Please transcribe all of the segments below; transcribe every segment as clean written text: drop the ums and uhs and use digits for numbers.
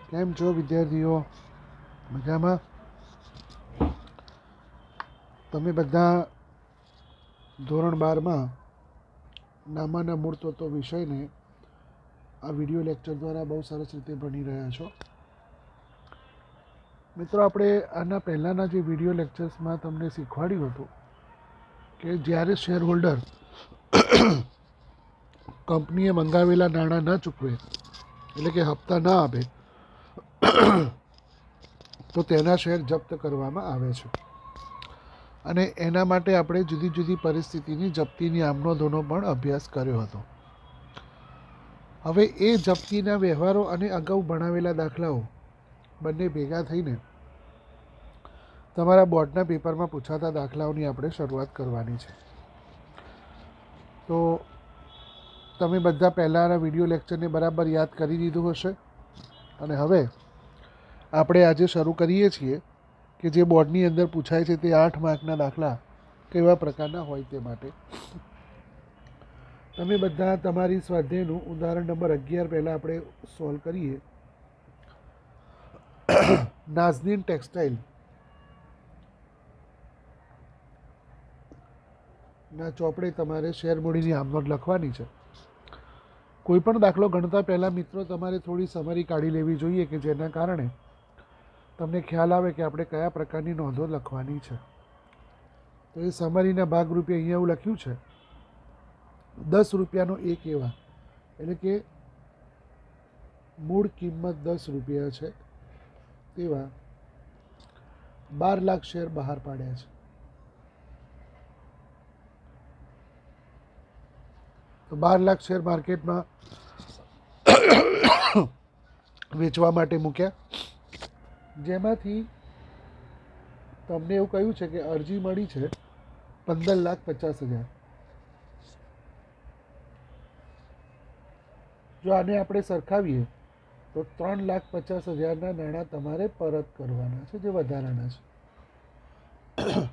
કેમ છો વિદ્યાર્થીઓ? મજામાં? તમે બધા ધોરણ 12માં નામાના મૂળ તત્વો વિષયને આ વિડીયો લેક્ચર દ્વારા બહુ સરસ રીતે ભણી રહ્યા છો. મિત્રો, આપણે આના પહેલાંના જે વિડીયો લેક્ચર્સમાં તમને શીખવાડ્યું હતું કે જ્યારે શેર હોલ્ડર કંપનીએ મંગાવેલા નાણાં ન ચૂકવે, એટલે કે હપ્તા ન આપે, તો તેના શેર જપ્ત કરવામાં આવે છે. અને એના માટે આપણે જુદી જુદી પરિસ્થિતિની જપ્તીની આમનોંધોનો પણ અભ્યાસ કર્યો હતો. હવે એ જપ્તીના વ્યવહારો અને અગાઉ ભણાવેલા દાખલાઓ બંને ભેગા થઈને તમારા બોર્ડના પેપરમાં પૂછાતા દાખલાઓની આપણે શરૂઆત કરવાની છે. તો તમે બધા પહેલાંના વિડીયો લેક્ચરને બરાબર યાદ કરી દીધું હશે. અને હવે આપણે આજે શરૂ કરીએ છીએ કે જે બોર્ડની અંદર પૂછાય છે તે 8 માર્કના દાખલા કેવા પ્રકારના હોય તે માટે. તમે બધા તમારી સ્વાધ્યાયનું ઉદાહરણ નંબર 11 પહેલાં આપણે સોલ્વ કરીએ. નાઝનીન ટેક્સટાઇલ ના ચોપડે તમારે શેર મૂડીની આમનોંધ લખવાની છે. કોઈ પણ દાખલો ગણતા પહેલાં મિત્રો તમારે થોડી સમરી કાઢી લેવી જોઈએ કે જેના કારણે તમને ખ્યાલ આવે કે આપણે કયા પ્રકારની નોંધો લખવાની છે. તો એ સમરીના ભાગરૂપે અહીંયા એવું લખ્યું છે, 10 રૂપિયાનો એક એવા, એટલે કે મૂળ કિંમત 10 રૂપિયા છે તેવા 12 લાખ શેર બહાર પાડ્યા છે. તો 12 લાખ શેર માર્કેટમાં વેચવા માટે મૂક્યા, જેમાંથી તમને એવું કહ્યું છે કે અરજી મળી છે 15,50,000. જો આને આપણે સરખાવીએ તો 3,50,000ના નાણાં તમારે પરત કરવાના છે, જે વધારાના છે.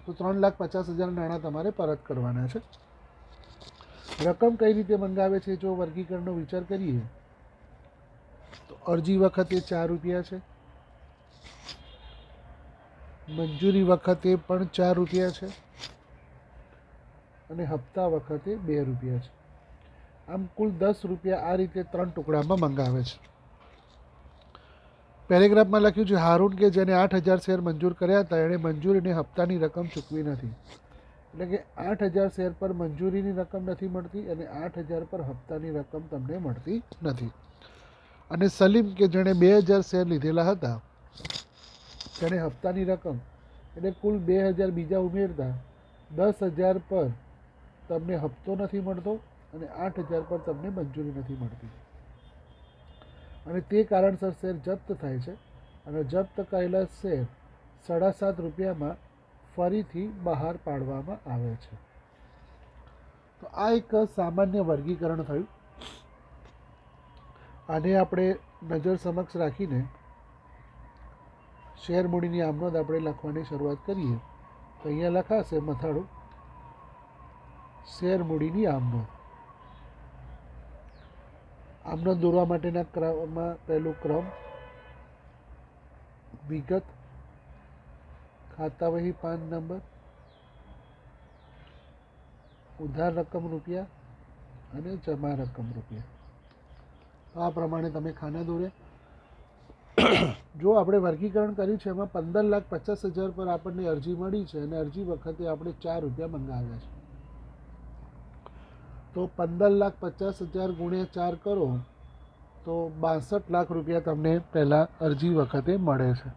તો 3,50,000 નાણાં તમારે પરત કરવાના છે. રકમ કઈ રીતે મંગાવે છે? જો વર્ગીકરણનો વિચાર કરીએ તો અરજી વખતે 4 રૂપિયા છે, મંજૂરી વખતે પણ 4 રૂપિયા છે, અને હપ્તા વખતે 2 રૂપિયા છે. આમ કુલ 10 રૂપિયા આ રીતે 3 ટુકડામાં મંગાવે છે. પેરેગ્રાફમાં લખ્યું છે, હારૂન કે જેને 8,000 શેર મંજૂર કર્યા હતા, એણે મંજૂરીને હપ્તાની રકમ ચૂકવી નથી. એટલે કે 8,000 શેર પર મંજૂરીની રકમ નથી મળતી અને 8,000 પર હપ્તાની રકમ તમને મળતી નથી. અને સલીમ કે જેણે 2,000 શેર લીધેલા હતા, તેણે હપ્તાની રકમ એટલે કુલ 2,000 બીજા ઉમેરતા 10,000 પર તમને હપ્તો નથી મળતો અને 8,000 પર તમને મંજૂરી નથી મળતી. અને તે કારણસર શેર જપ્ત થાય છે અને જપ્ત કરેલા શેર 7.5 રૂપિયામાં ફરીથી બહાર પાડવામાં આવે છે. તો આ એક સામાન્ય વર્ગીકરણ થયું. આને આપણે નજર સમક્ષ રાખીને શેર મૂડીની આમનોંધ આપણે લખવાની શરૂઆત કરીએ. તો અહીંયા લખાશે મથાળું શેર મૂડીની આમનોંધ. આમનોંધ દોરવા માટેના ક્રમમાં પહેલું ક્રમ, વિગત, ખાતા વહી પાન નંબર, ઉધાર રકમ રૂપિયા અને જમા રકમ રૂપિયા. આ પ્રમાણે તમે ખાના દોરે. જો આપણે વર્ગીકરણ કર્યું છે એમાં 15,50,000 પર આપણને અરજી મળી છે અને અરજી વખતે આપણે 4 રૂપિયા મંગાવ્યા છે. તો 15,50,000 ગુણ્યા 4 કરો તો 62 લાખ રૂપિયા તમને પહેલાં અરજી વખતે મળે છે.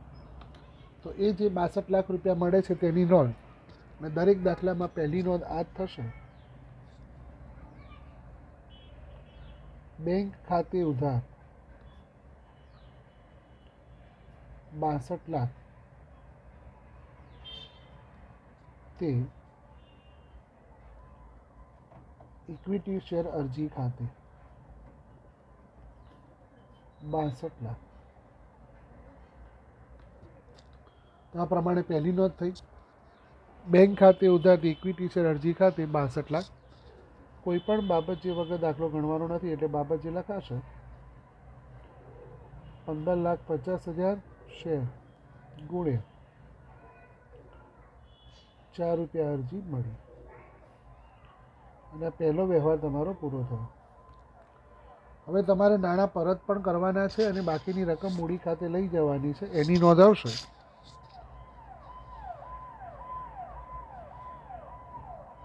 તો એ જે 62 લાખ રૂપિયા મળે છે તેની નોંધ, અને દરેક દાખલામાં પહેલી નોંધ આ જ થશે. બેંક ખાતે ઉધાર 62 લાખ તે ઇક્વિટી શેર અરજી ખાતે 62 લાખ. તો આ પ્રમાણે પહેલી નોંધ થઈ. બેંક ખાતે ઉધાર ઇક્વિટી શેર અરજી ખાતે 62 લાખ. કોઈ પણ બાબત જે વગર દાખલો ગણવાનો નથી એટલે બાબત જે લખાશે 15,50,000 શેર ગુણ્યા 4 રૂપિયા અરજી મળી અને પહેલો વ્યવહાર તમારો પૂરો થયો. હવે તમારે નાણાં પરત પણ કરવાના છે અને બાકીની રકમ મૂડી ખાતે લઈ જવાની છે, એની નોંધ આવશે.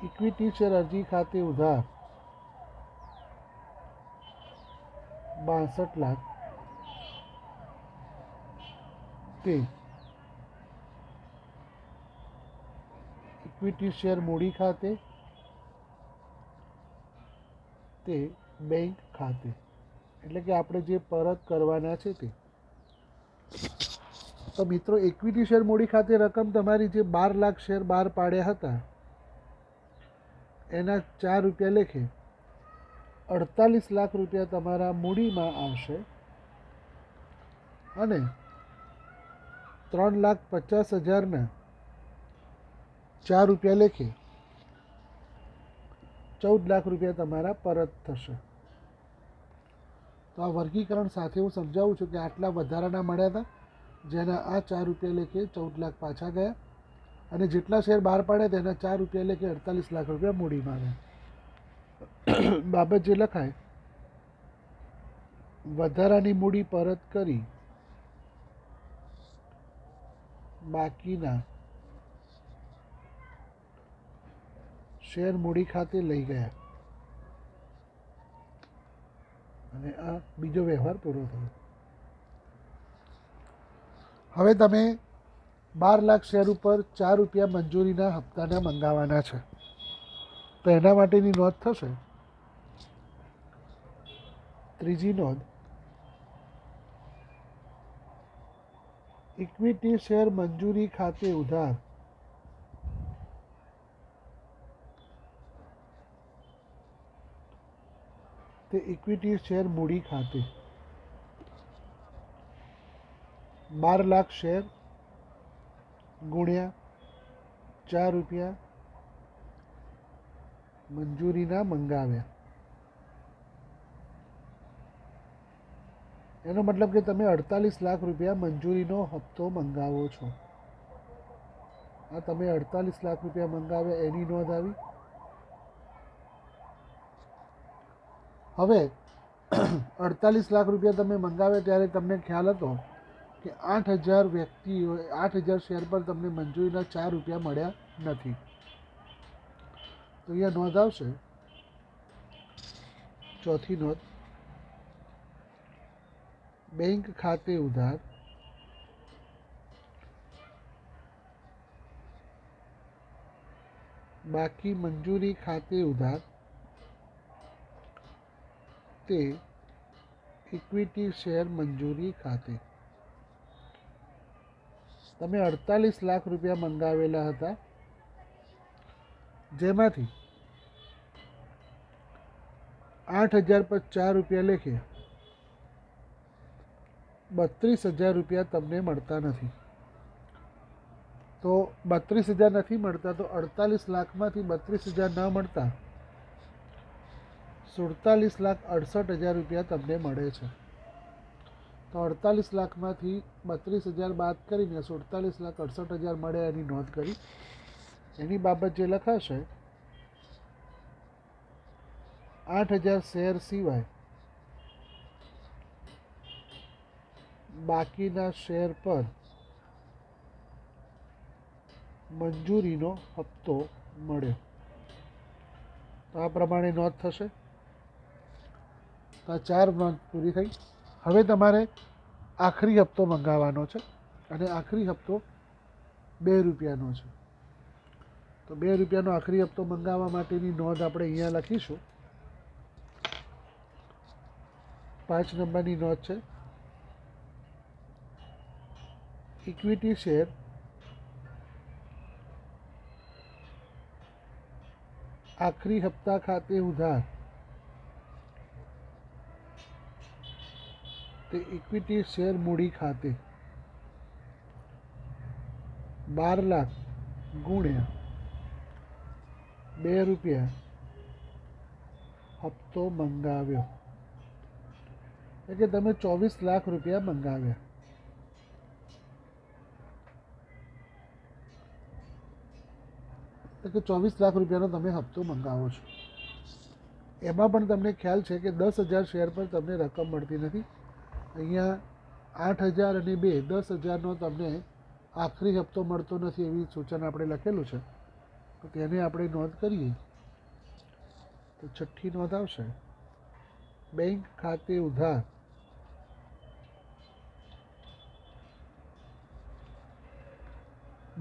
ઇક્વિટી શેર અરજી ખાતે ઉધાર 62 લાખ તે ઇક્વિટી શેર મૂડી ખાતે તે બેંક ખાતે, એટલે કે આપણે જે પરત કરવાના છે તે. તો મિત્રો, ઇક્વિટી શેર મૂડી ખાતે રકમ તમારી જે 12 લાખ શેર બહાર પાડ્યા હતા એના 4 રૂપિયા લેખે 48 લાખ રૂપિયા તમારા મૂડીમાં આવશે અને 3,50,000ના 4 રૂપિયા લેખે 14 લાખ રૂપિયા તમારા પરત થશે. તો આ વર્ગીકરણ સાથે હું સમજાવું છું કે આટલા વધારાના મળ્યા હતા, જેના આ 4 રૂપિયા લેખે 14 લાખ પાછા ગયા અને જેટલા શેર બહાર પાડ્યા તેના 4 રૂપિયા લેખે 48 લાખ રૂપિયા મૂડીમાં આવ્યા. બાબત જે લખાય, વધારાની મૂડી પરત કરી બાકીના શેર મૂડી ખાતે લઈ ગયા અને આ બીજો વ્યવહાર પૂરો થયો. હવે તમે 12 લાખ શેર ઉપર 4 રૂપિયા મંજૂરીના હપ્તાના મંગાવવાના છે, તો એના માટેની નોંધ થશે. ત્રીજી નોંધ, ઇક્વિટી શેર મંજૂરી ખાતે ઉધાર તે ઇક્વિટી શેર મૂડી ખાતે 12 લાખ શેર ગુણ્યા 4 રૂપિયા મંજૂરીના મંગાવ્યા. એનો મતલબ કે તમે 48 લાખ રૂપિયા મંજૂરીનો હપ્તો મંગાવો છો. આ તમે 48 લાખ રૂપિયા મંગાવ્યા એની નોંધ આવી. હવે 48 લાખ રૂપિયા તમે મંગાવ્યા ત્યારે તમને ખ્યાલ હતો કે 8,000 વ્યક્તિઓ 8,000 શેર પર તમને મંજૂરીના 4 રૂપિયા મળ્યા નથી. તો અહીંયા નોંધ આવશે. ચોથી નોંધ, બેંક ખાતે ઉધાર બાકી મંજૂરી ખાતે ઉધાર તે ઇક્વિટી શેર મંજૂરી ખાતે. તમે 48 લાખ રૂપિયા મંગાવેલા હતા, જેમાંથી 8,000 પર 4 રૂપિયા લેખે 32,000 રૂપિયા તમને મળતા નથી. તો 32,000 નથી મળતા, તો 48 લાખમાંથી 32,000 ન મળતા 47,68,000 રૂપિયા તમને મળે છે. તો 48 લાખમાંથી 32,000 બાદ કરીને 47,68,000 મળે એની નોંધ કરી. એની બાબત જે લખાશે, 8,000 શેર સિવાય બાકીના શેર પર મંજૂરીનો હપ્તો મળ્યો. તો આ પ્રમાણે નોંધ થશે. તો આ 4 નોંધ પૂરી થઈ. હવે તમારે આખરી હપ્તો મંગાવવાનો છે અને આખરી હપ્તો 2 રૂપિયાનો છે. તો 2 રૂપિયાનો આખરી હપ્તો મંગાવવા માટેની નોંધ આપણે અહીંયા લખીશું. 5 નંબરની નોંધ છે, ઇક્વિટી શેર આખરી હપ્તા ખાતે ઉધાર તે ઇક્વિટી શેર મૂડી ખાતે 12 લાખ ગુણ્યા 2 રૂપિયા હપ્તો મંગાવ્યો. એટલે કે તમે 24 લાખ રૂપિયા મંગાવ્યા. એટલે કે 24 લાખ રૂપિયાનો તમે હપ્તો મંગાવો છો. એમાં પણ તમને ખ્યાલ છે કે 10,000 શેર પર તમને રકમ મળતી નથી. અહીંયા 8,000 અને 2 10,000નો તમને આખરી હપ્તો મળતો નથી એવી સૂચન આપણે લખેલું છે. તો તેને આપણે નોંધ કરીએ તો છઠ્ઠી નોંધ આવશે, બેંક ખાતે ઉધાર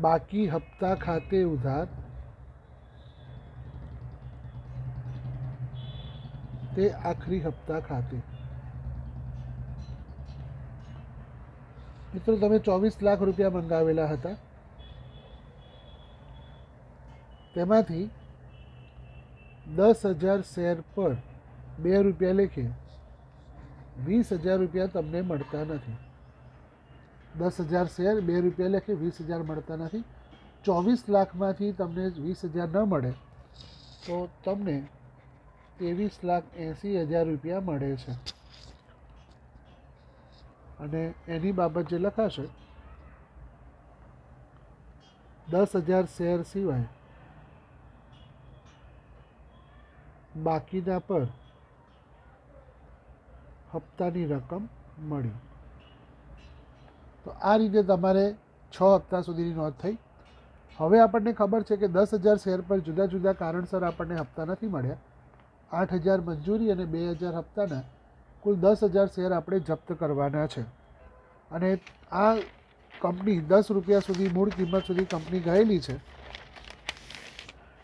બાકી હપ્તા ખાતે ઉધાર તે આખરી હપ્તા ખાતે. મિત્રો તમે 24 લાખ રૂપિયા મંગાવેલા હતા, તેમાંથી 10,000 શેર પર 2 રૂપિયા લેખે 20,000 રૂપિયા તમને મળતા નથી. 10,000 શેર 2 રૂપિયા લેખે 20,000 મળતા નથી. 24 લાખમાંથી તમને 20,000 ન મળે તો તમને 23,80,000 રૂપિયા મળે છે. અને એની બાબત જે લખાશે, 10,000 શેર સિવાય બાકીના પર હપ્તાની રકમ મળી. તો આ રીતે તમારે 6 હપ્તા સુધીની નોંધ થઈ. હવે આપણને ખબર છે કે 10,000 શેર પર જુદા જુદા કારણસર આપણને હપ્તા નથી મળ્યા. 8,000 મંજૂરી અને 2,000 હપ્તાના કુલ 10,000 શેર આપણે જપ્ત કરવાના છે. અને આ કંપની 10 રૂપિયા સુધી મૂળ કિંમત સુધી કંપની ગયેલી છે,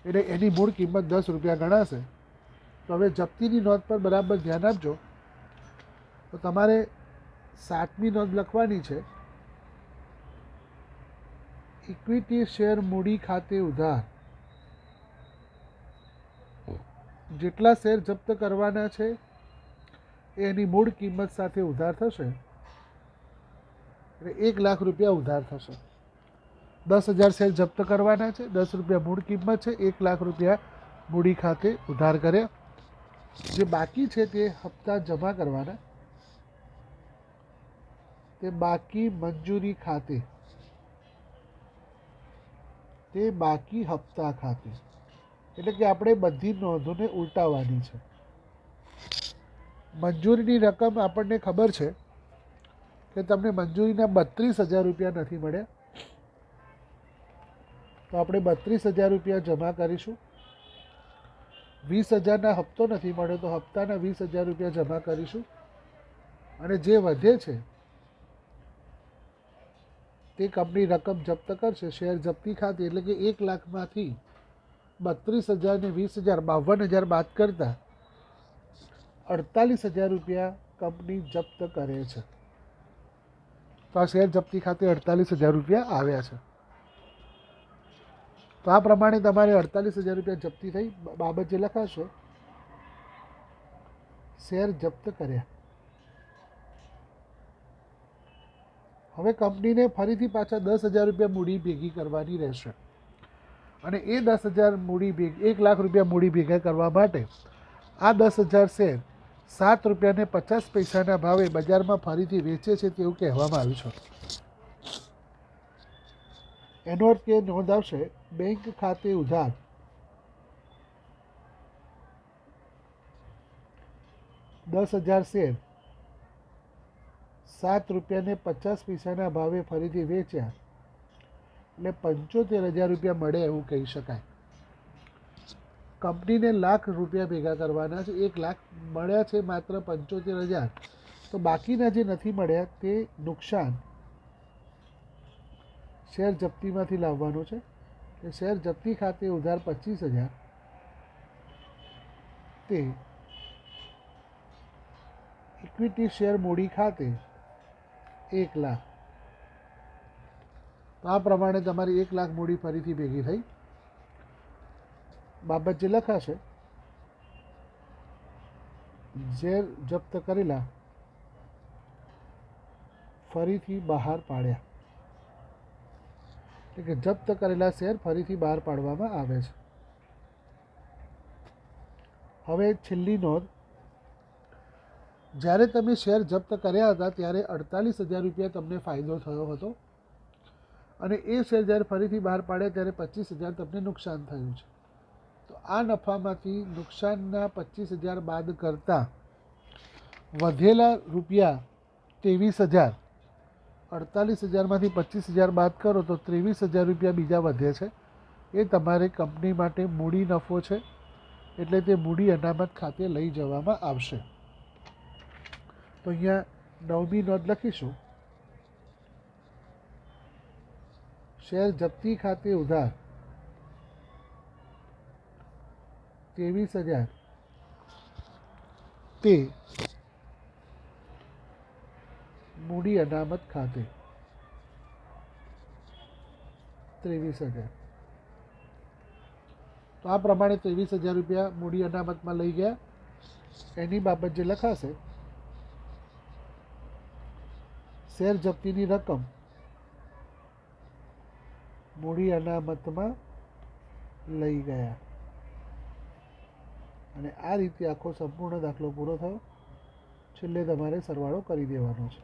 એટલે એની મૂળ કિંમત 10 રૂપિયા ગણાશે. તો હવે જપ્તીની નોંધ પર બરાબર ધ્યાન આપજો. તો તમારે 7મી નોંધ લખવાની છે, ઇક્વિટી શેર મૂડી ખાતે ઉધાર. જેટલા શેર જપ્ત કરવાના છે એની મૂળ કિંમત સાથે ઉધાર થશે, એટલે 1 લાખ રૂપિયા ઉધાર થશે. 10,000 શેર જપ્ત કરવાના છે, 10 રૂપિયા મૂળ કિંમત છે, 1 લાખ રૂપિયા મૂડી ખાતે ઉધાર કર્યા. જે બાકી છે તે હપ્તા જમા કરવાના, તે બાકી મંજૂરી ખાતે, તે બાકી હપ્તા ખાતે. એટલે કે આપણે બધી નોંધોને ઉલટાવવાની છે. મંજૂરીની રકમ આપણને ખબર છે કે તમને મંજૂરીના 32,000 રૂપિયા નથી મળ્યા, તો આપણે 32,000 રૂપિયા જમા કરીશું. 20,000ના હપ્તો નથી મળ્યો તો હપ્તાના 20,000 રૂપિયા જમા કરીશું. અને જે વધે છે તે કંપની રકમ જપ્ત કરશે શેર જપ્તી ખાતે. એટલે કે 1 લાખમાંથી 32,000 ને 20,000 52,000 બાદ કરતા 48,000 રૂપિયા કંપની જપ્ત કરે છે. તો આ શેર જપ્તી ખાતે 48,000 રૂપિયા આવ્યા છે. તો આ પ્રમાણે તમારે 48,000 રૂપિયા જપ્તી થઈ. બાબત જે લખાશે, શેર જપ્ત કર્યા. હવે કંપનીને ફરીથી પાછા 10,000 રૂપિયા મૂડી ભેગી કરવાની રહેશે. અને એ 10,000 મૂડી ભેગી 1 લાખ રૂપિયા મૂડી ભેગા કરવા માટે આ 10,000 શેર 7 રૂપિયા ને 50 પૈસાના ભાવે બજારમાં ફરીથી વેચે છે તેવું કહેવામાં આવ્યું છે. એનો અર્થ કે નોંધ આવશે, બેંક ખાતે ઉધાર $10,000 શેર 7 રૂપિયા ને 50 પૈસાના ભાવે ફરીથી વેચ્યા, એટલે 75,000 રૂપિયા મળે એવું કહી શકાય. કંપનીને લાખ રૂપિયા ભેગા કરવાના છે, 1 લાખ મળ્યા છે માત્ર 75,000. તો બાકીના જે નથી મળ્યા તે નુકસાન શેર જપ્તીમાંથી લાવવાનું છે. કે શેર જપ્તી ખાતે ઉધાર 25,000 તે ઇક્વિટી શેર મૂડી ખાતે 1 લાખ. તો આ પ્રમાણે તમારી 1 લાખ મૂડી ફરીથી ભેગી થઈ. બાબત જે લખાશે, શેર જપ્ત કરેલા ફરીથી બહાર પાડ્યા. એટલે કે જપ્ત કરેલા શેર ફરીથી બહાર પાડવામાં આવે છે. હવે છેલ્લી નોંધ, જ્યારે તમે શેર જપ્ત કર્યા હતા ત્યારે 48,000 રૂપિયા તમને ફાયદો થયો હતો અને એ શેર જ્યારે ફરીથી બહાર પાડ્યા ત્યારે 25,000 તમને નુકસાન થયું છે. તો આ નફામાંથી નુકસાનના 25,000 બાદ કરતાં વધેલા રૂપિયા 23,000, 48,000માંથી 25,000 બાદ કરો તો 23,000 રૂપિયા બીજા વધે છે. એ તમારે કંપની માટે મૂડી નફો છે, એટલે તે મૂડી અનામત ખાતે લઈ જવામાં આવશે. તો અહીંયા 9મી નોંધ લખીશું, શેર જપ્તી ખાતે ઉધાર 23,000 તે મૂડી અનામત ખાતે 23,000. તો આ પ્રમાણે 23,000 રૂપિયા મૂડી અનામતમાં લઈ ગયા. એની બાબત જે લખાશે, શેર જપ્તીની રકમ મૂડી અનામતમાં લઈ ગયા. અને આ રીતે આખો સંપૂર્ણ દાખલો પૂરો થયો. છેલ્લે તમારે સરવાળો કરી દેવાનો છે.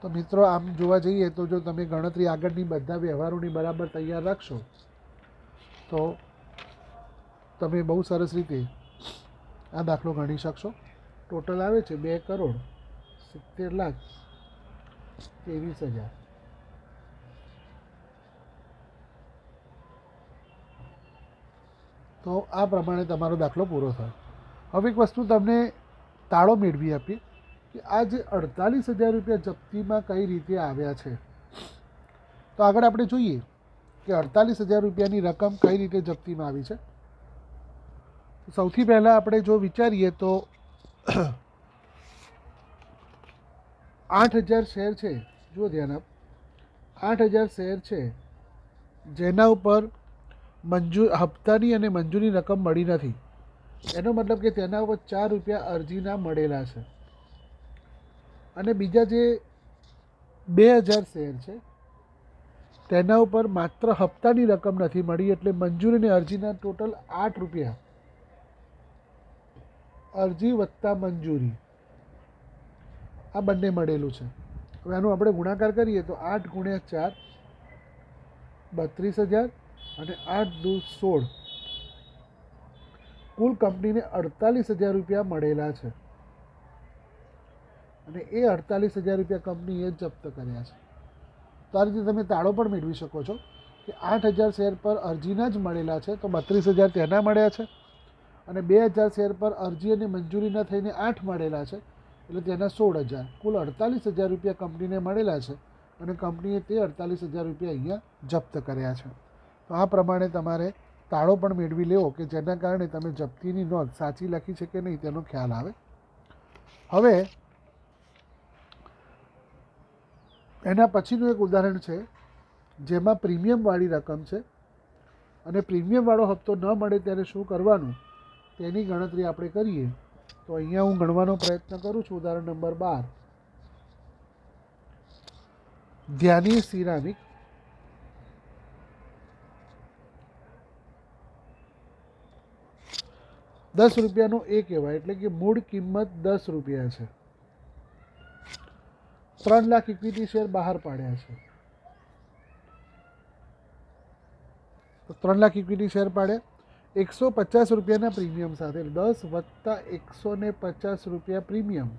તો મિત્રો, આમ જોવા જઈએ તો જો તમે ગણતરી આગળની બધા વ્યવહારોની બરાબર તૈયાર રાખશો તો તમે બહુ સરસ રીતે આ દાખલો ગણી શકશો. ટોટલ આવે છે 2,70,23,000. તો આ પ્રમાણે તમારો દાખલો પૂરો થયો. હવે એક વસ્તુ તમને તાળો મેળવી આપીએ કે આ જે 48,000 રૂપિયા જપ્તીમાં કઈ રીતે આવ્યા છે. તો આગળ આપણે જોઈએ કે 48,000 રૂપિયાની રકમ કઈ રીતે જપ્તીમાં આવી છે. સૌથી પહેલાં આપણે જો વિચારીએ તો 8,000 શેર છે. જુઓ ધ્યાન આપ, 8,000 શેર છે જેના ઉપર હપ્તાની અને મંજૂરી રકમ મળી નથી. એનો મતલબ કે તેના ઉપર 4 રૂપિયા અરજીના મળેલા છે. અને બીજા જે 2,000 શેર છે તેના ઉપર માત્ર હપ્તાની રકમ નથી મળી, એટલે મંજૂરી અને અરજીના ટોટલ 8 રૂપિયા, અરજી વત્તા મંજૂરી, આ બંને મળેલું છે. હવે આનું આપણે ગુણાકાર કરીએ તો 8 × 4 32,000 અને 8 દુ 16, કુલ કંપનીને 48,000 રૂપિયા મળેલા છે. અને એ 48,000 રૂપિયા કંપનીએ જપ્ત કર્યા છે. તો આ રીતે તમે તાળો પણ મેળવી શકો છો કે 8,000 શેર પર અરજીના જ મળેલા છે તો 32,000 તેના મળ્યા છે, અને 2,000 શેર પર અરજી અને મંજૂરીના થઈને 8 મળેલા છે એટલે તેના 16,000, કુલ 48,000 રૂપિયા કંપનીને મળેલા છે અને કંપનીએ તે 48,000 રૂપિયા અહીંયા જપ્ત કર્યા છે. તો આ પ્રમાણે તમારે તાળો પણ મેળવી લેવો કે જેના કારણે તમે જપ્તીની નોંધ સાચી લખી છે કે નહીં તેનો ખ્યાલ આવે. હવે એના પછીનું એક ઉદાહરણ છે જેમાં પ્રીમિયમવાળી રકમ છે અને પ્રીમિયમવાળો હપ્તો ન મળે ત્યારે શું કરવાનું તેની ગણતરી આપણે કરીએ. તો અહીંયા હું ગણવાનો પ્રયત્ન કરું છું. ઉદાહરણ નંબર 12, ધ્યાની સિરામિક ₹10 એ કહેવાય, એટલે કે મૂળ કિંમત 10 રૂપિયા છે. 3 લાખ ઇક્વિટી શેર બહાર પાડ્યા છે. તો 3 લાખ ઇક્વિટી શેર પાડ્યા 150 રૂપિયાના પ્રીમિયમ સાથે, 10 વત્તા 150 રૂપિયા પ્રીમિયમ,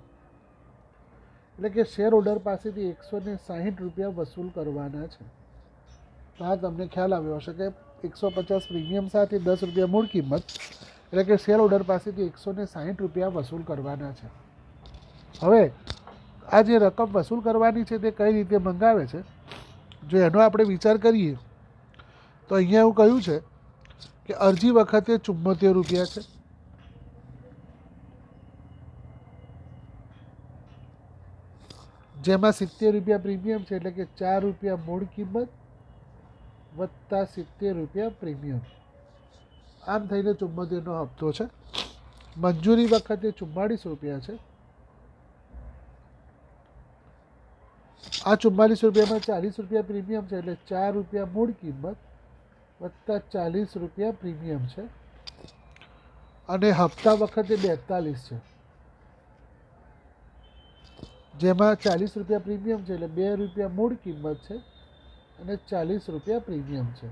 એટલે કે શેર હોલ્ડર પાસેથી 160 રૂપિયા વસૂલ કરવાના છે. તો આ તમને ખ્યાલ આવ્યો હશે કે 150 પ્રીમિયમ સાથે 10 રૂપિયા મૂળ કિંમત, એટલે કે શેર હોલ્ડર પાસેથી 160 રૂપિયા વસૂલ કરવાના છે. હવે આ જે રકમ વસૂલ કરવાની છે તે કઈ રીતે મંગાવે છે, જો એનો આપણે વિચાર કરીએ તો અહીંયા એવું કહ્યું છે કે અરજી વખતે 74 રૂપિયા છે, જેમાં 70 રૂપિયા પ્રીમિયમ છે, એટલે કે 4 રૂપિયા મૂળ કિંમત વત્તા 70 રૂપિયા પ્રીમિયમ, આમ થઈને 74નો હપ્તો છે. મંજૂરી વખતે 44 રૂપિયા છે. આ 44 રૂપિયામાં 40 રૂપિયા પ્રીમિયમ છે, એટલે 4 રૂપિયા મૂળ કિંમત વત્તા 40 રૂપિયા પ્રીમિયમ છે. અને હપ્તા વખતે 42 છે, જેમાં 40 રૂપિયા પ્રીમિયમ છે, એટલે 2 રૂપિયા મૂળ કિંમત છે અને 40 રૂપિયા પ્રીમિયમ છે.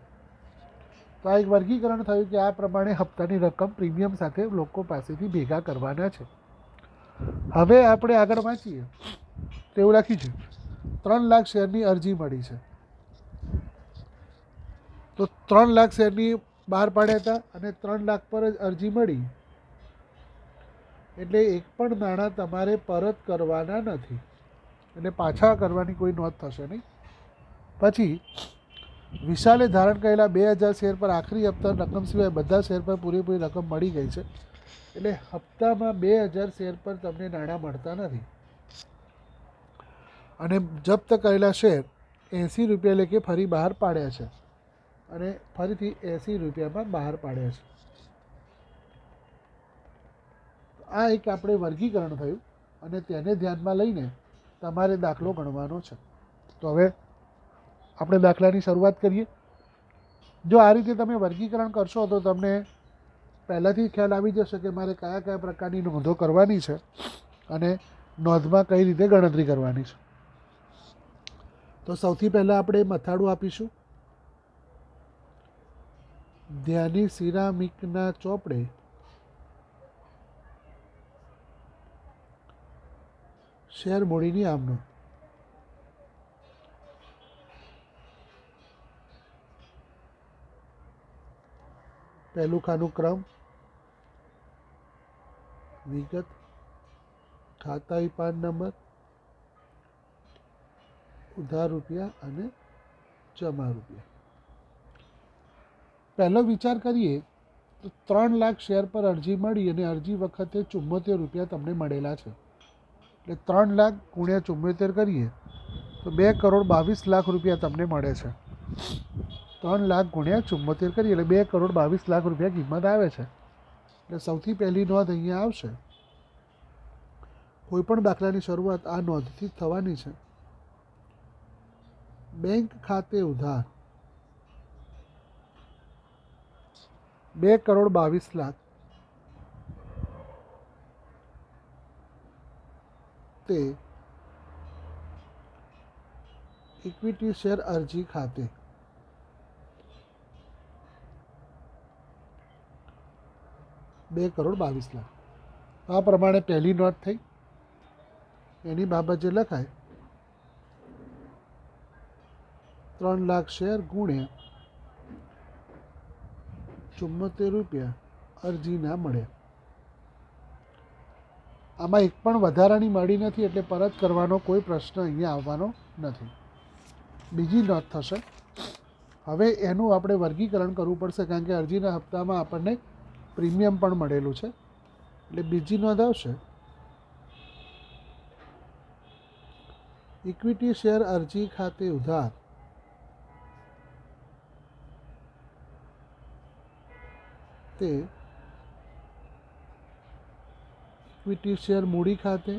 તો આ એક વર્ગીકરણ થયું કે આ પ્રમાણે હપ્તાની રકમ પ્રીમિયમ સાથે લોકો પાસેથી ભેગા કરવાના છે. હવે આપણે આગળ વાંચીએ તો એવું લખ્યું છે 3 લાખ શેરની અરજી મળી છે. તો 3 લાખ શેરની બહાર પાડ્યા હતા અને 3 લાખ પર જ અરજી મળી, એટલે એક પણ નાણાં તમારે પરત કરવાના નથી, એટલે પાછા કરવાની કોઈ નોંધ થશે નહીં. પછી વિશાલે ધારણ કરેલા 2000 શેર પર આખરી હપ્તા રકમ સિવાય બધા શેર પર પૂરેપૂરી રકમ મળી ગઈ છે, એટલે હપ્તામાં 2000 શેર પર તમને નાણાં મળતા નથી. અને જપ્ત કરેલા શેર 80 રૂપિયા લેખે ફરી બહાર પાડ્યા છે અને ફરીથી 80 રૂપિયામાં બહાર પાડ્યા છે. આ એક આપણે વર્ગીકરણ થયું અને તેને ધ્યાનમાં લઈને તમારે દાખલો ગણવાનો છે. તો હવે આપણે દાખલાની શરૂઆત કરીએ. જો આ રીતે તમે વર્ગીકરણ કરશો તો તમને પહેલાંથી ખ્યાલ આવી જશે કે મારે કયા કયા પ્રકારની નોંધો કરવાની છે અને નોંધમાં કઈ રીતે ગણતરી કરવાની છે. તો સૌથી પહેલાં આપણે મથાળું આપીશું. ધ્યાની સિરામિકના ચોપડે શેર મૂડીની આમનો. પહેલું ખાનું ક્રમ, વિગત, ખાતાઈ પાન નંબર, ઉધાર રૂપિયા અને જમા રૂપિયા. પહેલો વિચાર કરીએ તો 3 લાખ શેર પર અરજી મળી અને અરજી વખતે 74 રૂપિયા તમને મળેલા છે, એટલે 3 લાખ ગુણ્યા 74 કરીએ તો 2,22,00,000 રૂપિયા તમને મળે છે. 3 લાખ ગુણ્યા 74 કરીએ એટલે 2,22,00,000 રૂપિયા કિંમત આવે છે. એટલે સૌથી પહેલી નોંધ અહીંયા આવશે. કોઈપણ દાખલાની શરૂઆત આ નોંધથી જ થવાની છે. બેંક ખાતે ઉધાર 2,22,00,000 તે ઇક્વિટી શેર અરજી ખાતે 2,22,00,000. આ પ્રમાણે પહેલી નોંધ થઈ. એની બાબત જે લખાય 3 લાખ શેર ગુણ્યા 74 રૂપિયા અરજીના મળ્યા. આમાં એક પણ વધારાની મળી નથી, એટલે પરત કરવાનો કોઈ પ્રશ્ન અહીંયા આવવાનો નથી. બીજી નોંધ થશે. હવે એનું આપણે વર્ગીકરણ કરવું પડશે, કારણ કે અરજીના હપ્તામાં આપણને પ્રીમિયમ પણ મળેલું છે. એટલે બીજી નોંધ આવશે ઇક્વિટી શેર અરજી ખાતે ઉધાર તે ઇક્વિટી શેર મૂડી ખાતે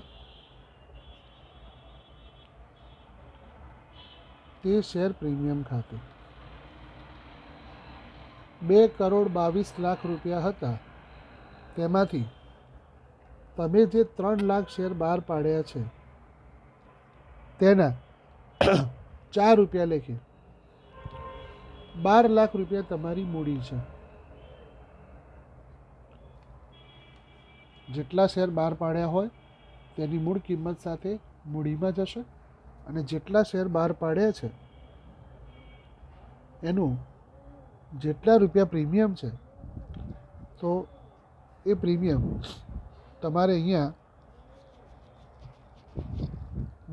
તે શેર પ્રીમિયમ ખાતે 2,22,00,000 રૂપિયા હતા. તેમાંથી તમે જે 3 લાખ શેર બહાર પાડ્યા છે તેના 4 રૂપિયા લેખે 12 લાખ રૂપિયા તમારી મૂડી છે. જેટલા શેર બહાર પાડ્યા હોય તેની મૂળ કિંમત સાથે મૂડીમાં જશે અને જેટલા શેર બહાર પાડ્યા છે એનું જેટલા રૂપિયા પ્રીમિયમ છે તો એ પ્રીમિયમ તમારે અહીંયા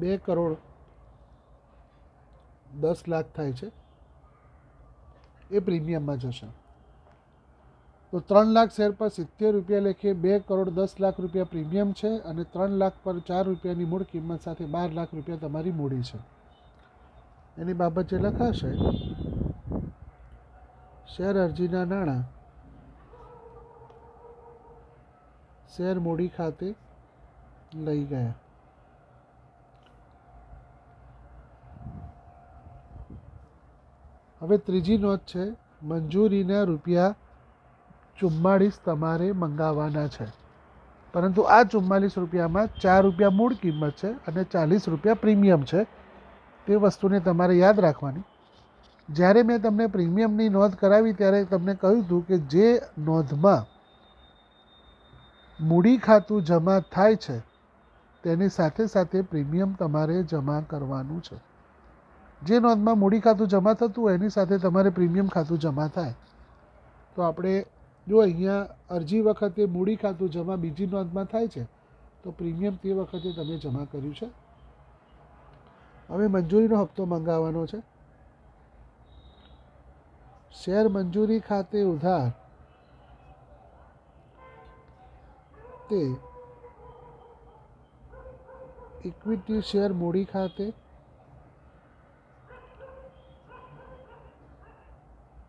2,10,00,000 થાય છે, એ પ્રીમિયમમાં જશે. તો 3 લાખ શેર પર 70 રૂપિયા લેખે 2,10,00,000 રૂપિયા પ્રીમિયમ છે અને 3 લાખ પર 4 રૂપિયાની મૂળ કિંમત સાથે 12 લાખ રૂપિયા તમારી મૂડી છે. એની બાબત જે લખાશે શેર અરજીના નાણાં શેર મૂડી ખાતે લઈ ગયા. હવે ત્રીજી નોંધ છે મંજૂરીના રૂપિયા 44 તમારે મંગાવવાના છે, પરંતુ આ 44 રૂપિયામાં 4 રૂપિયા મૂળ કિંમત છે અને 40 રૂપિયા પ્રીમિયમ છે. તે વસ્તુને તમારે યાદ રાખવાની. જ્યારે મેં તમને પ્રીમિયમની નોંધ કરાવી ત્યારે તમને કહ્યું હતું કે જે નોંધમાં મૂડી ખાતું જમા થાય છે તેની સાથે સાથે પ્રીમિયમ તમારે જમા કરવાનું છે. જે નોંધમાં મૂડી ખાતું જમા થતું હોય એની સાથે તમારે પ્રીમિયમ ખાતું જમા થાય. તો આપણે જો અહીંયા અરજી વખતે મૂડી ખાતું જમા બીજી નોંધમાં થાય છે તો પ્રીમિયમ તે વખતે તમે જમા કર્યું છે. હવે મંજૂરીનો હપ્તો મંગાવવાનો છે. શેર મંજૂરી ખાતે ઉધાર તે ઇક્વિટી શેર મૂડી ખાતે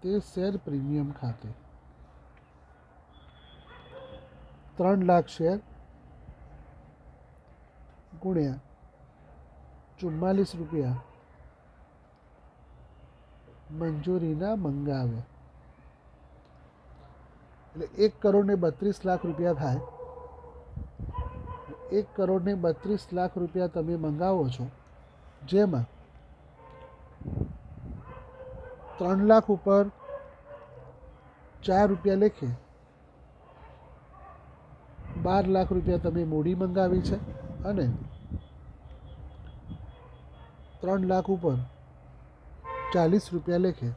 તે શેર પ્રીમિયમ ખાતે 3 લાખ શેર ગુણ્યા 44 રૂપિયા મંજૂરીના મંગાવ્યા એટલે 1,32,00,000 રૂપિયા થાય. 1,32,00,000 રૂપિયા તમે મંગાવો છો, જેમાં 3 લાખ ઉપર 4 રૂપિયા લેખે 12 લાખ રૂપિયા તમે મૂડી મંગાવી છે અને 3 લાખ ઉપર 40 રૂપિયા લેખે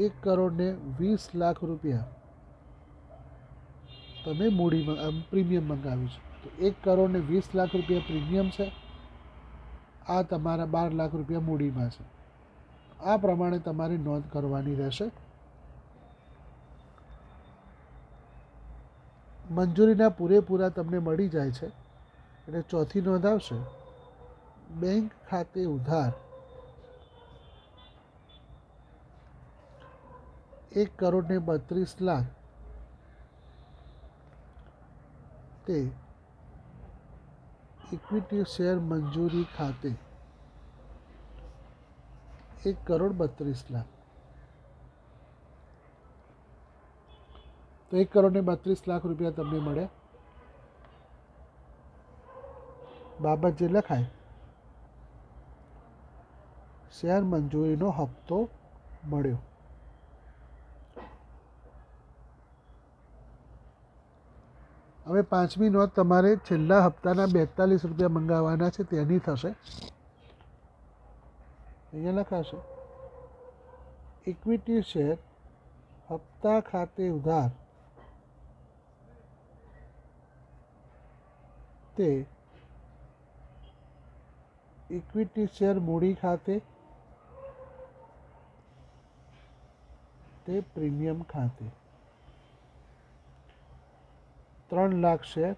1,20,00,000 રૂપિયા તમે મૂડી પ્રીમિયમ મંગાવ્યું છે. તો 1,20,00,000 રૂપિયા પ્રીમિયમ છે. આ તમારા 12 લાખ રૂપિયા મૂડીમાં છે. આ પ્રમાણે તમારે નોંધ કરવાની રહેશે. મંજૂરીના પૂરેપૂરા તમને મળી જાય છે એટલે ચોથી નોંધ આવશે બેંક ખાતે ઉધાર 1,32,00,000 તે ઇક્વિટી શેર મંજૂરી ખાતે 1,32,00,000. તો 1,32,00,000 રૂપિયા તમને મળ્યા. બાબત જે લખાય શેર મંજૂરીનો હપ્તો મળ્યો. હવે પાંચમી નોંધ તમારે છેલ્લા હપ્તાના 42 રૂપિયા મંગાવવાના છે તેની થશે. અહીંયા લખાશે ઇક્વિટી શેર હપ્તા ખાતે ઉધાર તે ઇક્વિટી શેર મૂડી ખાતે તે પ્રીમિયમ ખાતે 3 લાખ શેર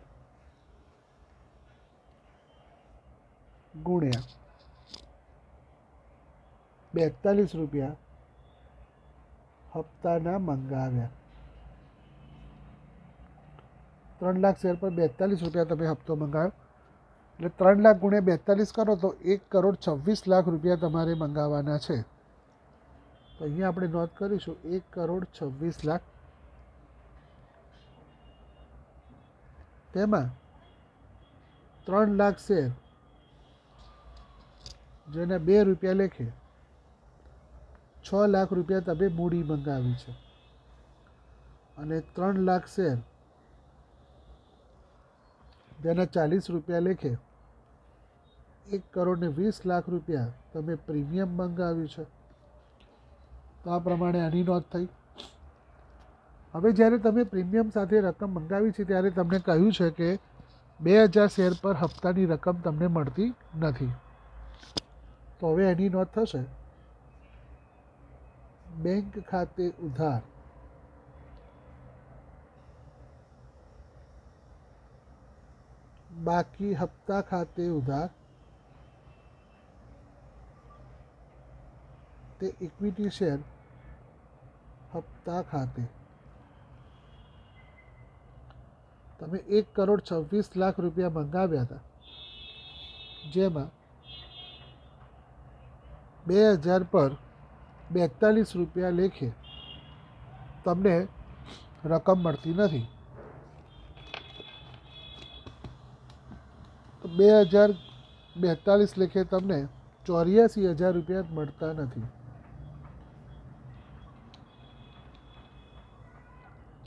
ગુણ્યા 42 રૂપિયા હપ્તાના મંગાવ્યા. 3 લાખ શેર પર 42 રૂપિયા તમે હપ્તો મંગાવ્યો એટલે 3 લાખ ગુણ્યા 42 કરો તો 1,26,00,000 રૂપિયા તમારે મંગાવવાના છે. તો અહીંયા આપણે નોંધ કરીશું 1,26,00,000. તેમાં 3 લાખ શેર જેને 2 રૂપિયા લેખે 6 લાખ રૂપિયા તમે મૂડી મંગાવી છે અને 3 લાખ શેર જેના 40 રૂપિયા લેખે 1,20,00,000 રૂપિયા તમે પ્રીમિયમ મંગાવ્યું છે. તો આ પ્રમાણે આની નોંધ થઈ. હવે જ્યારે તમે પ્રીમિયમ સાથે રકમ મંગાવી છે ત્યારે તમને કહ્યું છે કે 2,000 શેર પર હપ્તાની રકમ તમને મળતી નથી. તો હવે એની નોંધ થશે બેંક ખાતે ઉધાર બાકી હપ્તા ખાતે ઉધાર તે ઇક્વિટી શેર હપ્તા ખાતે તમે 1,26,00,000 રૂપિયા મંગાવ્યા હતા, જેમાં 2,000 પર 42 રૂપિયા લેખે તમને રકમ મળતી નથી. તો 2042 લેખે તમને 84,000 રૂપિયા મળતા નથી.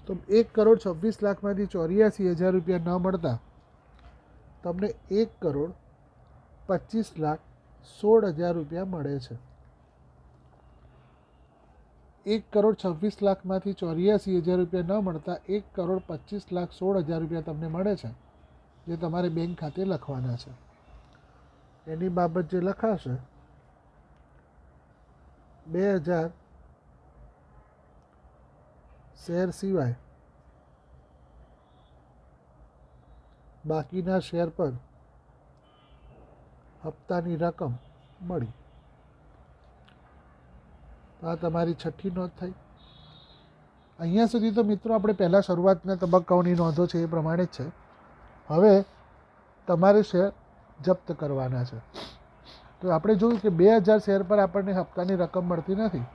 તો 1,26,00,000માંથી 84,000 રૂપિયા ન મળતા તમને 1,25,16,000 રૂપિયા મળે છે. 1,26,00,000માંથી 84,000 રૂપિયા ન મળતા 1,25,16,000 રૂપિયા તમને મળે છે, જે તમારે બેંક ખાતે લખવાના છે. એની બાબત જે લખાશે 2,000 શેર સિવાય બાકીના શેર પર હપ્તાની રકમ મળી. આ તમારી છઠ્ઠી નોંધ થઈ. અહીંયા સુધી તો મિત્રો આપણે પહેલાં શરૂઆતના તબક્કાઓની નોંધો છે એ પ્રમાણે જ છે. હવે તમારે શેર જપ્ત કરવાના છે. તો આપણે જોયું કે 2,000 શેર પર આપણને હપ્તાની રકમ મળતી નથી,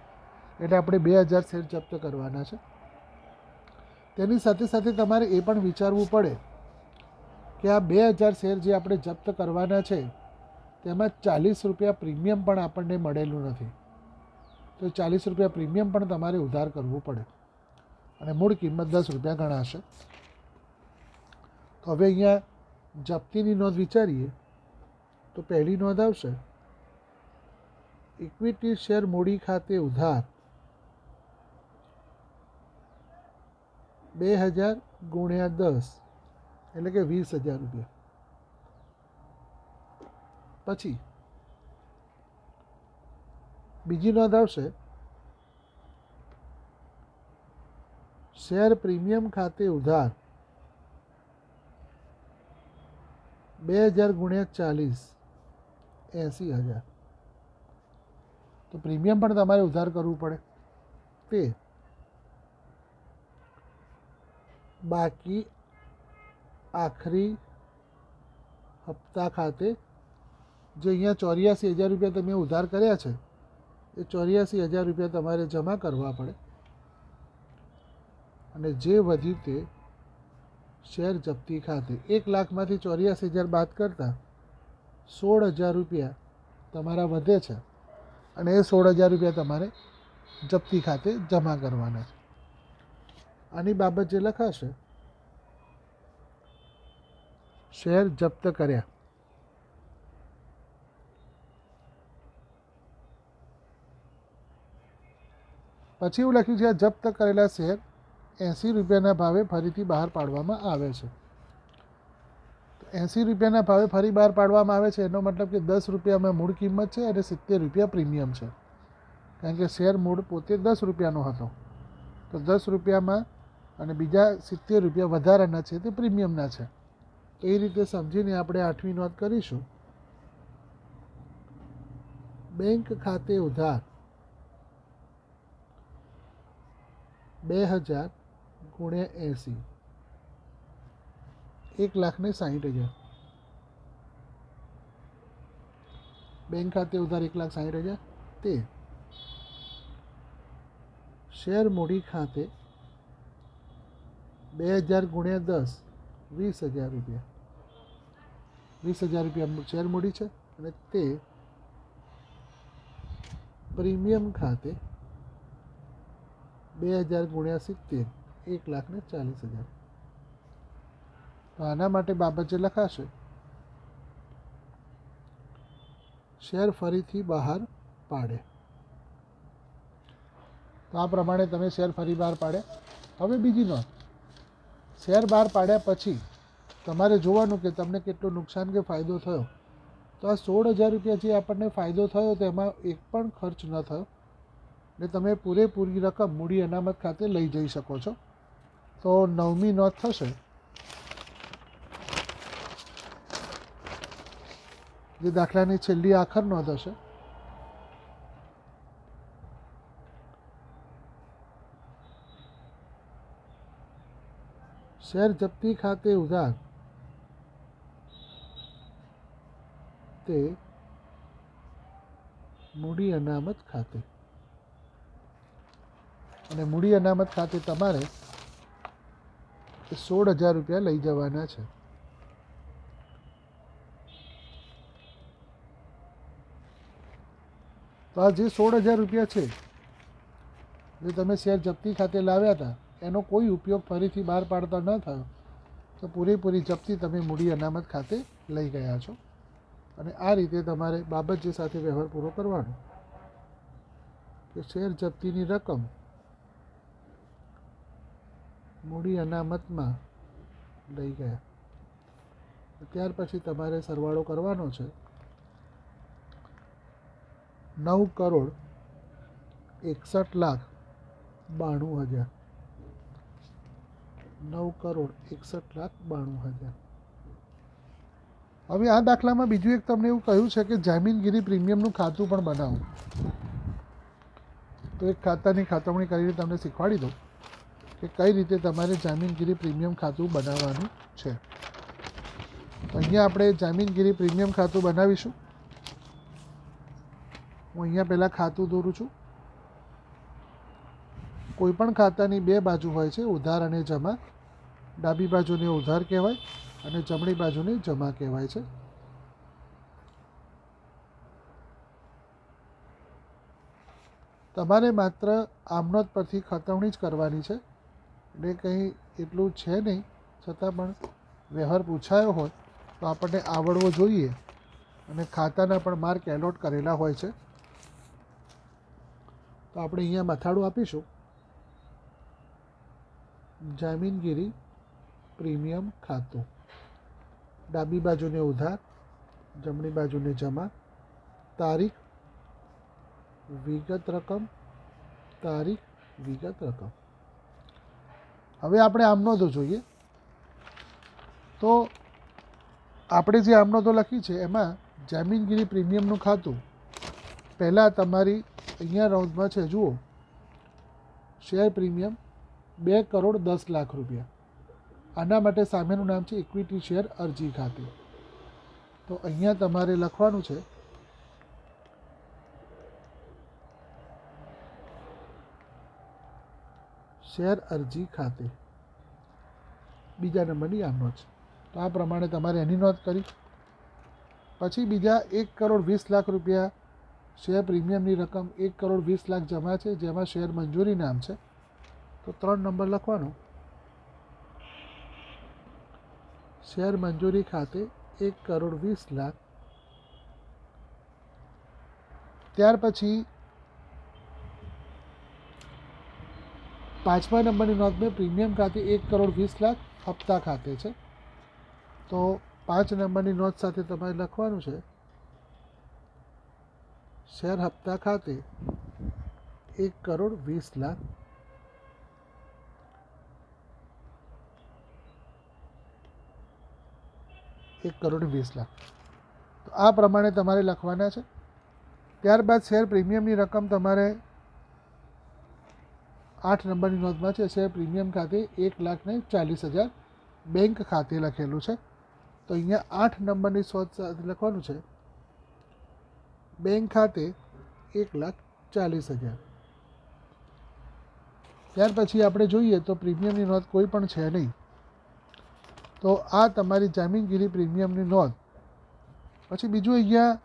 એટલે આપણે 2,000 શેર જપ્ત કરવાના છે. તેની સાથે સાથે તમારે એ પણ વિચારવું પડે કે આ 2,000 શેર જે આપણે જપ્ત કરવાના છે તેમાં 40 રૂપિયા પ્રીમિયમ પણ આપણને મળેલું નથી. તો 40 રૂપિયા પ્રીમિયમ પણ તમારે ઉધાર કરવું પડે અને મૂળ કિંમત 10 રૂપિયા ગણાશે. તો હવે અહીંયા જપ્તીની નોંધ વિચારીએ તો પહેલી નોંધ આવશે ઇક્વિટી શેર મૂડી ખાતે ઉધાર 2,000 ગુણ્યા 10 એટલે કે 20,000 રૂપિયા. પછી બીજી નોંધ આવશે શેર પ્રીમિયમ ખાતે ઉધાર 2,000 ગુણ્યા 40 80,000. તો પ્રીમિયમ પણ તમારે ઉધાર કરવું પડે. તે બાકી આખરી હપ્તા ખાતે જે અહીંયા 84,000 રૂપિયા તમે ઉધાર કર્યા છે એ 84,000 રૂપિયા તમારે જમા કરવા પડે અને જે વધ્યું તે શેર જપ્તી ખાતે 1,00,000માંથી 84,000 બાદ કરતાં 16,000 રૂપિયા તમારા વધે છે અને એ 16,000 રૂપિયા તમારે જપ્તી ખાતે જમા કરવાના છે. આની બાબત જે લખાશે શેર જપ્ત કર્યા. પછી એવું લખ્યું છે આ જપ્ત કરેલા શેર 80 રૂપિયાના ભાવે ફરીથી બહાર પાડવામાં આવે છે. તો 80 રૂપિયાના ભાવે ફરી બહાર પાડવામાં આવે છે એનો મતલબ કે 10 રૂપિયામાં મૂળ કિંમત છે અને 70 રૂપિયા પ્રીમિયમ છે. કારણ કે શેર મૂળ પોતે 10 રૂપિયાનો હતો, તો 10 રૂપિયામાં અને બીજા 70 રૂપિયા વધારાના છે તે પ્રીમિયમના છે. તો એ રીતે સમજીને આપણે 8મી નોંધ કરીશું. બેંક ખાતે ઉધાર 2,000 ગુણ્યા 80 1,60,000. બેંક ખાતે ઉધાર 1,60,000 તે શેર મૂડી ખાતે 2,000 ગુણ્યા 10 20,000 રૂપિયા. 20,000 રૂપિયા શેર મૂડી છે અને તે પ્રીમિયમ ખાતે 2,000 ગુણ્યા 70 1,40,000. તો આના માટે બાબત જે લખાશે શેર ફરીથી બહાર પાડે. તો આ પ્રમાણે તમે શેર ફરી બહાર પાડે. હવે બીજી નોંધ, શેર બહાર પાડ્યા પછી તમારે જોવાનું કે તમને કેટલું નુકસાન કે ફાયદો થયો. તો આ 16,000 રૂપિયા જે આપણને ફાયદો થયો તેમાં એક પણ ખર્ચ ન થયો એટલે તમે પૂરેપૂરી રકમ મૂડી અનામત ખાતે લઈ જઈ શકો છો. તો 9મી નોંધ થશે જે દાખલાની છેલ્લી આખર નોંધ હશે. શેર જપ્તી ખાતે ઉધાર તે મૂડી અનામત ખાતે અને મૂડી અનામત ખાતે તમારે એ 16,000 રૂપિયા લઈ જવાના છે. તો આ જે 16,000 રૂપિયા છે જે તમે શેર જપ્તી ખાતે લાવ્યા હતા એનો કોઈ ઉપયોગ ફરીથી બહાર પાડતા ન થયો તો પૂરેપૂરી જપ્તી તમે મૂડી અનામત ખાતે લઈ ગયા છો. અને આ રીતે તમારે બાબતજી સાથે વ્યવહાર પૂરો કરવાનો કે શેર જપ્તીની રકમ મૂડી અનામતમાં લઈ ગયા. ત્યાર પછી તમારે સરવાળો કરવાનો છે 9,61,92,000. 9,61,92,000. હવે આ દાખલામાં બીજું એક તમને એવું કહ્યું છે કે જામીનગીરી પ્રીમિયમનું ખાતું પણ બનાવો. તો એક ખાતાની ખાતવણી કરીને તમને શીખવાડી દઉં કે કઈ રીતે તમારે જામીનગીરી પ્રીમિયમ ખાતું બનાવવાનું છે. તો અહીંયા આપણે જામીનગીરી પ્રીમિયમ ખાતું બનાવીશું. હું અહીંયા પહેલાં ખાતું દોરું છું. કોઈપણ ખાતાની બે બાજુ હોય છે, ઉધાર અને જમા. ડાબી બાજુને ઉધાર કહેવાય અને જમણી બાજુને જમા કહેવાય છે. તમારે માત્ર આમનોંધ પરથી ખતવણી જ કરવાની છે એટલે કંઈ એટલું છે નહીં. છતાં પણ વ્યવહાર પૂછાયો હોય તો આપણને આવડવો જોઈએ અને ખાતાના પણ માર્ક એલોટ કરેલા હોય છે. તો આપણે અહીંયા મથાળું આપીશું જામીનગીરી પ્રીમિયમ ખાતું. ડાબી બાજુને ઉધાર, જમણી બાજુને જમા. તારીખ, વિગત રકમ, તારીખ, વિગત રકમ. હવે આપણે આમનોંધો જોઈએ. તો આપણે જે આમનોંધો લખી છે એમાં જામીનગીરી પ્રીમિયમનું ખાતું પહેલાં તમારી અહીંયા નોંધમાં છે, જુઓ, શેર પ્રીમિયમ 2,10,00,000 રૂપિયા. આના માટે સામેનું નામ છે ઇક્વિટી શેર અરજી ખાતે. તો અહીંયા તમારે લખવાનું છે શેર અરજી ખાતે. બીજા નંબરની આ નોંધ છે. તો આ પ્રમાણે તમારે એની નોંધ કરી. પછી બીજા 1,20,00,000 રૂપિયા શેર પ્રીમિયમની રકમ 1,20,00,000 જમા છે, જેમાં શેર મંજૂરી નામ છે. તો 3 નંબર લખવાનો શેર મંજૂરી ખાતે 1,20,00,000. ત્યાર પછી 5મા નંબરની નોંધ મેં પ્રીમિયમ ખાતે 1,20,00,000 હપ્તા ખાતે છે. તો 5 નંબરની નોંધ સાથે તમારે લખવાનું છે શેર હપ્તા ખાતે 1,20,00,000. તો આ પ્રમાણે તમારે લખવાના છે. ત્યારબાદ શેર પ્રીમિયમની રકમ તમારે 8 નંબરની નોંધમાં છે શેર પ્રીમિયમ ખાતે 1,40,000 બેંક ખાતે લખેલું છે. તો અહીંયા 8 નંબરની શોધ સાથે લખવાનું છે બેંક ખાતે 1,40,000. ત્યાર પછી આપણે જોઈએ તો પ્રીમિયમની નોંધ કોઈ પણ છે નહીં. તો આ તમારી જામીનગીરી પ્રીમિયમની નોંધ. પછી બીજું અહીંયા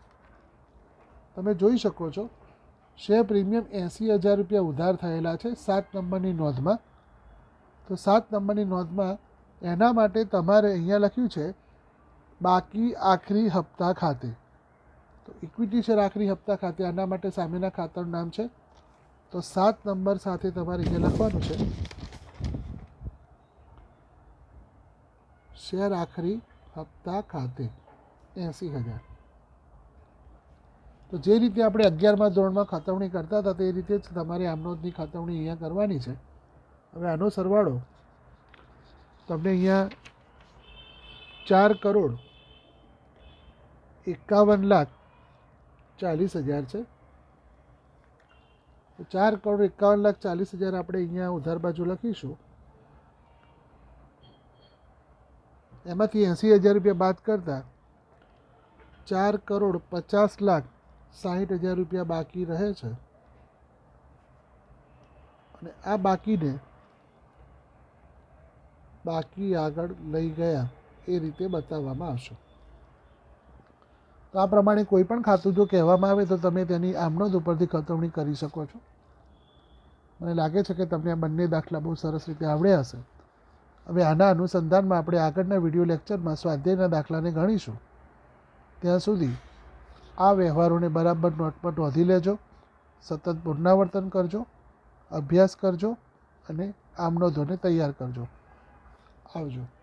તમે જોઈ શકો છો શેર પ્રીમિયમ 80,000 રૂપિયા ઉધાર થયેલા છે 7 નંબરની નોંધમાં. તો 7 નંબરની નોંધમાં એના માટે તમારે અહીંયા લખ્યું છે બાકી આખરી હપ્તા ખાતે. તો ઇક્વિટી શેર આખરી હપ્તા ખાતે, આના માટે સામેના ખાતાનું નામ છે. તો 7 નંબર સાથે તમારે અહીંયા લખવાનું છે શેર આખરી હપ્તા ખાતે 80,000. તો જે રીતે આપણે 11મા ધોરણમાં ખાતવણી કરતા હતા તે રીતે જ તમારે આમનોંધની ખાતવણી અહીંયા કરવાની છે. હવે આનો સરવાળો તમને અહીંયા 4,51,40,000 છે. તો 4,51,40,000 આપણે અહીંયા ઉધાર બાજુ લખીશું. એમાંથી 80,000 રૂપિયા બાદ કરતા 4,50,60,000 રૂપિયા બાકી રહે છે. અને આ બાકીને બાકી આગળ લઈ ગયા એ રીતે બતાવવામાં આવશે. તો આ પ્રમાણે કોઈ પણ ખાતું જો કહેવામાં આવે તો તમે તેની આમનોંધ ઉપરથી કતવણી કરી શકો છો. મને લાગે છે કે તમને આ બંને દાખલા બહુ સરસ રીતે આવડ્યા હશે. હવે આના અનુસંધાનમાં આપણે આગળના વિડીયો લેક્ચરમાં સ્વાધ્યાયના દાખલાને ગણીશું. ત્યાં સુધી આ વ્યવહારોને બરાબર નોટ પર નોંધી લેજો, સતત પુનરાવર્તન કરજો, અભ્યાસ કરજો અને આમનોંધોને તૈયાર કરજો. આવજો.